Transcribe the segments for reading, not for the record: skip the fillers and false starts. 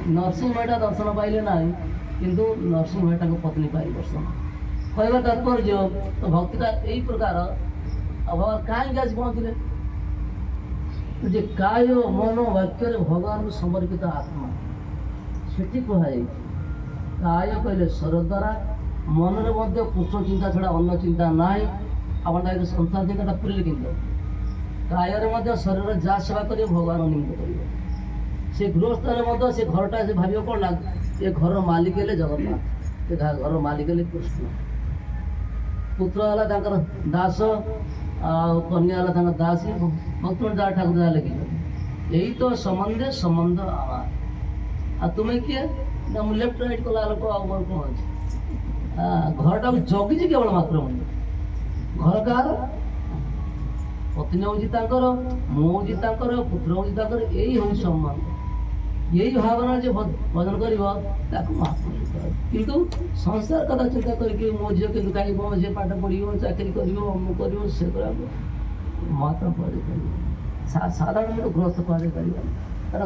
नरसिंह मेहटा दर्शन पाइले ना किंतु नरसिंह मेहटा को पत्नी पाई दर्शन कहवा तात्पर्य तो भक्ति का यही प्रकार भगवान कहीं आज पहुँचले जे काय मन वाक्य भगवान समर्पित आत्मा सेठी कहुई काय कहले स्वर द्वारा मन में कृष्ण चिंता छड़ा अन्न चिंता ना आप संसार चिंता पूरे कि काय शरीर जहाँ सेवा कर भगवान निमित्त कर से गृहस्थ से घरटा से भाव कौन ना ये घर मालिक है जगन्नाथ ये घर मालिक है कृष्ण पुत्र है दास कन्या है दासी भक्त जहाँ ठाकुर जहाँ लगे यही तो संबंध संबंध आवार आ तुम्हें किए ना लेफ्ट राइट कला लोक आर कौन अच्छे घरटा को जगिचे केवल मात्र घर कार पत्नी हूँ मुझे पुत्र हूँ यही हूँ सम्मान यही भावना जो भजन कर किंतु संसार कथा चिंता करके मो झील के खाइब मो झी पाठ पढ़ो चाकरी कर से मात्र साधारण लोग गृहस्थ कहुई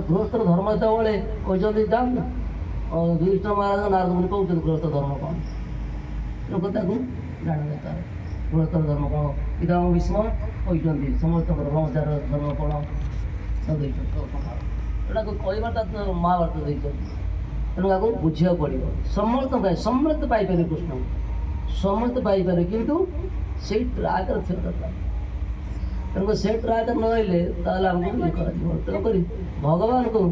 गृहस्थ धर्म जो कहते जान युधिष्ठिर महाराज नारद मुनि कहते गृहस्थ धर्म कौन लोक जान गृहस्थ धर्म कौन पितामह भीष्म कहते समस्त ब्रह्मचार धर्म कौन सब एटा कहवाटा तो महाभारत देखते तेणु आपको बुझा पड़ो समर्थ समर्थ पाइपर कृष्ण समर्थ पाइपर किंतु से ट्राक थे दरकार तेणुक से ट्राक नहले आमको ये कर तेणुक भगवान को